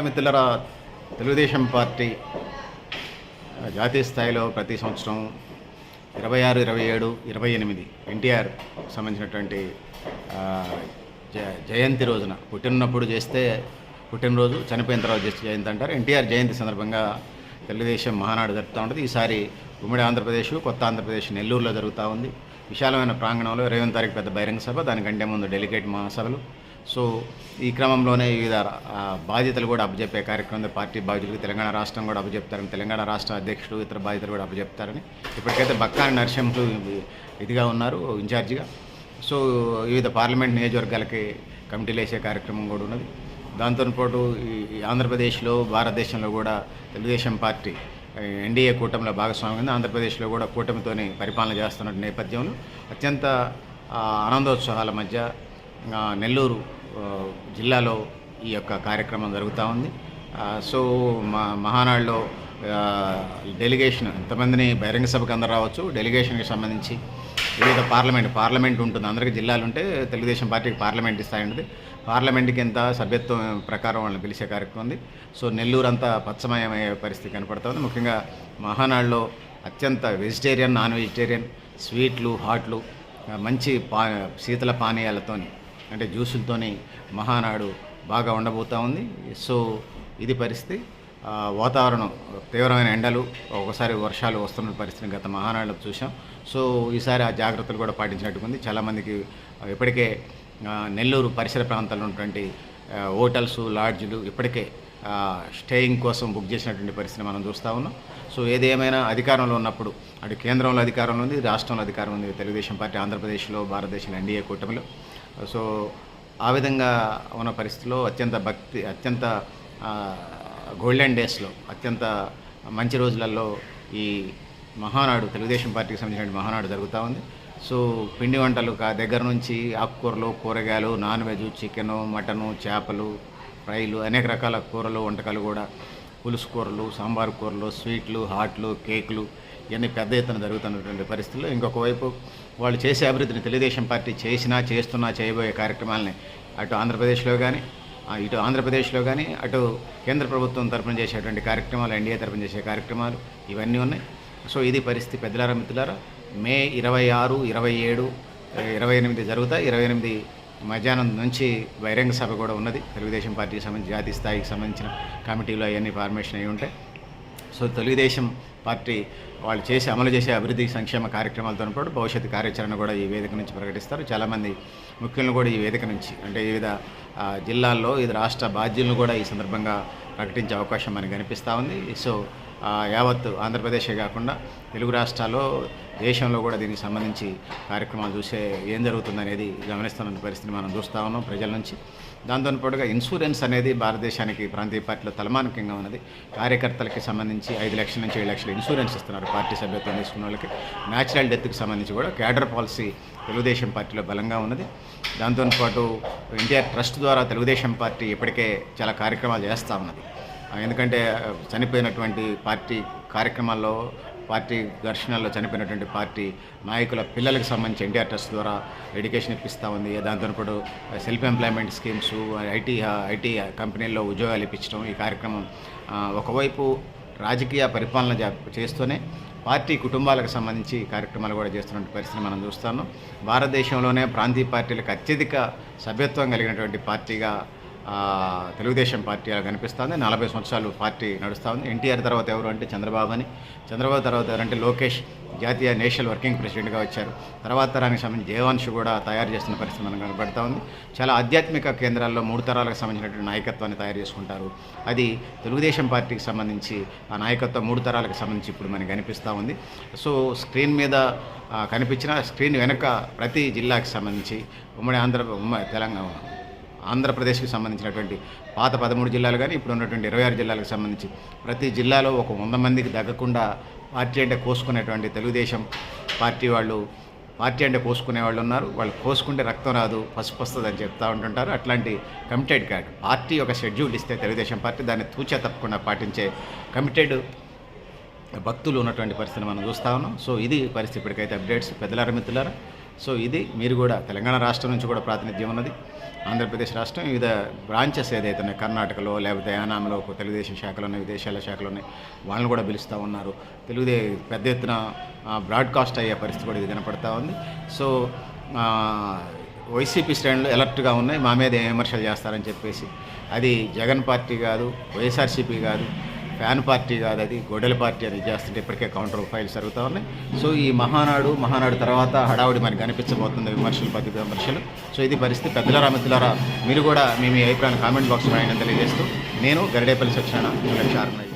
మిత్రులారా, తెలుగుదేశం పార్టీ జాతీయ స్థాయిలో ప్రతి సంవత్సరం 26, 27, 28 ఎన్టీఆర్ సంబంధించినటువంటి జయంతి రోజున పుట్టినప్పుడు చేస్తే పుట్టినరోజు, చనిపోయిన తర్వాత చేస్తే జయంతి అంటారు. ఎన్టీఆర్ జయంతి సందర్భంగా తెలుగుదేశం మహానాడు జరుపుతూ ఉంటుంది. ఈసారి ఉమ్మడి ఆంధ్రప్రదేశ్, కొత్త ఆంధ్రప్రదేశ్ నెల్లూరులో జరుగుతూ ఉంది. విశాలమైన ప్రాంగణంలో 20వ తారీఖు పెద్ద బహిరంగ సభ, దానికంటే ముందు డెలిగేట్ మహాసభలు. సో ఈ క్రమంలోనే వివిధ బాధ్యతలు కూడా అప్పచెప్పే కార్యక్రమం పార్టీ బాధ్యులకు తెలంగాణ రాష్ట్రం కూడా అప్పచెప్తారని, తెలంగాణ రాష్ట్ర అధ్యక్షుడు ఇతర బాధ్యతలు కూడా అప్పచెప్తారని ఇప్పటికైతే బక్కాని నరసింహులు ఇదిగా ఉన్నారు ఇన్ఛార్జిగా. సో వివిధ పార్లమెంట్ నియోజకవర్గాలకి కమిటీలు వేసే కార్యక్రమం కూడా ఉన్నది. దాంతోపాటు ఈ ఆంధ్రప్రదేశ్లో, భారతదేశంలో కూడా తెలుగుదేశం పార్టీ ఎన్డీఏ కూటమిలో భాగస్వామ్యం. ఆంధ్రప్రదేశ్లో కూడా కూటమితోని పరిపాలన చేస్తున్న నేపథ్యంలో అత్యంత ఆనందోత్సాహాల మధ్య నెల్లూరు జిల్లాలో ఈ యొక్క కార్యక్రమం జరుగుతూ ఉంది. సో మహానాడులో డెలిగేషన్ ఎంతమందిని బహిరంగ సభకు అందరూ రావచ్చు. డెలిగేషన్కి సంబంధించి వివిధ పార్లమెంట్ ఉంటుంది. అందరికీ జిల్లాలు ఉంటే తెలుగుదేశం పార్టీకి పార్లమెంట్ స్థాయి ఉంటుంది. పార్లమెంట్కి ఎంత సభ్యత్వం ప్రకారం వాళ్ళని పిలిచే కార్యక్రమం ఉంది. సో నెల్లూరు అంతా పచ్చమయమయ్యే పరిస్థితి కనపడుతుంది. ముఖ్యంగా మహానాడులో అత్యంత వెజిటేరియన్, నాన్ వెజిటేరియన్, స్వీట్లు, హాట్లు, మంచి శీతల పానీయాలతోని అంటే జ్యూసులతోని మహానాడు బాగా ఉండబోతూ ఉంది. సో ఇది పరిస్థితి. వాతావరణం తీవ్రమైన ఎండలు, ఒకసారి వర్షాలు వస్తున్న పరిస్థితిని గత మహానాడులో చూసాం. సో ఈసారి ఆ జాగ్రత్తలు కూడా పాటించినట్టుగా ఉంది. చాలామందికి ఇప్పటికే నెల్లూరు పరిసర ప్రాంతాల్లో ఉన్నటువంటి హోటల్స్, లాడ్జ్లు ఇప్పటికే స్టేయింగ్ కోసం బుక్ చేసినటువంటి పరిస్థితిని మనం చూస్తూ ఉన్నాం. సో ఏది ఏమైనా అధికారంలో ఉన్నప్పుడు అటు కేంద్రంలో అధికారంలో ఉంది, రాష్ట్రంలో అధికారం ఉంది తెలుగుదేశం పార్టీ ఆంధ్రప్రదేశ్లో, భారతదేశంలో ఎన్డీఏ కూటమిలో. సో ఆ విధంగా ఉన్న పరిస్థితుల్లో అత్యంత గోల్డెన్ డేస్లో, అత్యంత మంచి రోజులలో ఈ మహానాడు, తెలుగుదేశం పార్టీకి సంబంధించిన మహానాడు జరుగుతూ ఉంది. సో పిండి వంటలు దగ్గర నుంచి ఆకుకూరలు, కూరగాయలు, నాన్ వెజ్, చికెను, మటను, చేపలు, ఫ్రైలు, అనేక రకాల కూరలు, వంటకాలు కూడా, పులుసు కూరలు, సాంబార్ కూరలు, స్వీట్లు, హాట్లు, కేకులు ఇవన్నీ పెద్ద ఎత్తున జరుగుతున్నటువంటి పరిస్థితుల్లో ఇంకొక వైపు వాళ్ళు చేసే అభివృద్ధిని తెలుగుదేశం పార్టీ చేయబోయే కార్యక్రమాలని అటు ఆంధ్రప్రదేశ్లో కానీ అటు కేంద్ర ప్రభుత్వం తరఫున చేసేటువంటి కార్యక్రమాలు, ఎన్డీఏ తరఫున చేసే కార్యక్రమాలు ఇవన్నీ ఉన్నాయి. సో ఇది పరిస్థితి. పెద్దలారా, మిత్రులారా, మే 26, 27, 28 జరుగుతాయి. 28 మధ్యాహ్నం నుంచి బహిరంగ సభ కూడా ఉన్నది. తెలుగుదేశం పార్టీకి సంబంధించి జాతీయ స్థాయికి సంబంధించిన కమిటీలు అవన్నీ ఫార్మేషన్ అయి ఉంటాయి. సో తెలుగుదేశం పార్టీ వాళ్ళు అమలు చేసే అభివృద్ధి సంక్షేమ కార్యక్రమాలతో పాటు భవిష్యత్తు కార్యాచరణ కూడా ఈ వేదిక నుంచి ప్రకటిస్తారు. చాలామంది ముఖ్యులను కూడా ఈ వేదిక నుంచి అంటే వివిధ జిల్లాల్లో, ఇది రాష్ట్ర బాధ్యులను కూడా ఈ సందర్భంగా ప్రకటించే అవకాశం మనకు కనిపిస్తూ ఉంది. సో యావత్ ఆంధ్రప్రదేశే కాకుండా తెలుగు రాష్ట్రాల్లో, దేశంలో కూడా దీనికి సంబంధించి కార్యక్రమాలు చూసే ఏం జరుగుతుందనేది గమనిస్తున్న పరిస్థితిని మనం చూస్తూ ఉన్నాం ప్రజల నుంచి. దాంతో పాటుగా ఇన్సూరెన్స్ అనేది భారతదేశానికి ప్రాంతీయ పార్టీలో తలమానికంగా ఉన్నది. కార్యకర్తలకి సంబంధించి 5 లక్షల నుంచి 7 లక్షల ఇన్సూరెన్స్ ఇస్తున్నారు పార్టీ సభ్యత్వం తీసుకున్న వాళ్ళకి. న్యాచురల్ డెత్కి సంబంధించి కూడా క్యాడర్ పాలసీ తెలుగుదేశం పార్టీలో బలంగా ఉన్నది. దాంతోపాటు ఎన్టీఆర్ ట్రస్ట్ ద్వారా తెలుగుదేశం పార్టీ ఇప్పటికే చాలా కార్యక్రమాలు చేస్తూ ఉన్నది. ఎందుకంటే చనిపోయినటువంటి పార్టీ కార్యక్రమాల్లో, పార్టీ ఘర్షణల్లో చనిపోయినటువంటి పార్టీ నాయకుల పిల్లలకు సంబంధించి ఎన్టీఆర్ ట్రస్ట్ ద్వారా ఎడ్యుకేషన్ ఇప్పిస్తూ ఉంది. దాంతోపాటు సెల్ఫ్ ఎంప్లాయ్మెంట్ స్కీమ్స్, ఐటీ కంపెనీల్లో ఉద్యోగాలు ఇప్పించడం. ఈ కార్యక్రమం ఒకవైపు రాజకీయ పరిపాలన చేస్తూనే పార్టీ కుటుంబాలకు సంబంధించి కార్యక్రమాలు కూడా చేస్తున్న పరిస్థితిని మనం చూస్తున్నాం. భారతదేశంలోనే ప్రాంతీయ పార్టీలకు అత్యధిక సభ్యత్వం కలిగినటువంటి పార్టీగా తెలుగుదేశం పార్టీ అలా కనిపిస్తుంది. 40 సంవత్సరాలు పార్టీ నడుస్తూ ఉంది. ఎన్టీఆర్ తర్వాత ఎవరు అంటే చంద్రబాబు తర్వాత ఎవరంటే లోకేష్ జాతీయ నేషనల్ వర్కింగ్ ప్రెసిడెంట్గా వచ్చారు. తర్వాత తరానికి సంబంధించి దేవాంశ్ కూడా తయారు చేస్తున్న పరిస్థితి మనకు కనబడుతూ ఉంది. చాలా ఆధ్యాత్మిక కేంద్రాల్లో 3 తరాలకు సంబంధించినటువంటి నాయకత్వాన్ని తయారు చేసుకుంటారు. అది తెలుగుదేశం పార్టీకి సంబంధించి ఆ నాయకత్వం 3 తరాలకు సంబంధించి ఇప్పుడు మనకు కనిపిస్తూ ఉంది. సో స్క్రీన్ మీద కనిపించిన స్క్రీన్ వెనుక ప్రతి జిల్లాకి సంబంధించి ఆంధ్రప్రదేశ్కి సంబంధించినటువంటి పాత 13 జిల్లాలు కానీ ఇప్పుడు ఉన్నటువంటి 26 జిల్లాలకు సంబంధించి ప్రతి జిల్లాలో ఒక 100 మందికి తగ్గకుండా పార్టీ అంటే కోసుకునేటువంటి తెలుగుదేశం పార్టీ వాళ్ళు, పార్టీ అంటే కోసుకునే వాళ్ళు ఉన్నారు. వాళ్ళు కోసుకుంటే రక్తం రాదు, పసుపు వస్తుంది అని చెప్తూ ఉంటుంటారు. అట్లాంటి కమిటెడ్ కార్డ్ పార్టీ ఒక షెడ్యూల్ ఇస్తే తెలుగుదేశం పార్టీ దాన్ని తూచా తప్పకుండా పాటించే కమిటెడ్ భక్తులు ఉన్నటువంటి పరిస్థితిని మనం చూస్తూ ఉన్నాం. సో ఇది పరిస్థితి. ఇప్పటికైతే అప్డేట్స్. పెద్దలారా, మిత్రులారా, సో ఇది మీరు కూడా తెలంగాణ రాష్ట్రం నుంచి కూడా ప్రాతినిధ్యం ఉన్నది. ఆంధ్రప్రదేశ్ రాష్ట్రం వివిధ బ్రాంచెస్ ఏదైతే ఉన్నాయి, కర్ణాటకలో లేకపోతే యానాంలో తెలుగుదేశం శాఖలు ఉన్నాయి, విదేశాల శాఖలు ఉన్నాయి, వాళ్ళని కూడా పిలుస్తూ ఉన్నారు. పెద్ద ఎత్తున బ్రాడ్కాస్ట్ అయ్యే పరిస్థితి కూడా ఇది కనపడతా ఉంది. సో వైసీపీ శ్రేణులు అలర్ట్గా ఉన్నాయి, మా మీద ఏం విమర్శలు చేస్తారని చెప్పేసి. అది జగన్ పార్టీ కాదు, వైఎస్ఆర్సీపీ కాదు, ఫ్యాన్ పార్టీ కాదు, అది గొడ్డల పార్టీ అని చేస్తుంటే ఇప్పటికే కౌంటర్ ఫైల్స్ జరుగుతూ ఉన్నాయి. సో ఈ మహానాడు తర్వాత హడావుడి మనకి కనిపించబోతుంది, విమర్శలు. సో ఇది పరిస్థితి. పెద్దలారా మిత్రులారా, మీరు కూడా మీ అభిప్రాయాన్ని కామెంట్ బాక్స్లో రాయని తెలియజేస్తూ, నేను గరిడేపల్లి సత్యనారాయణ,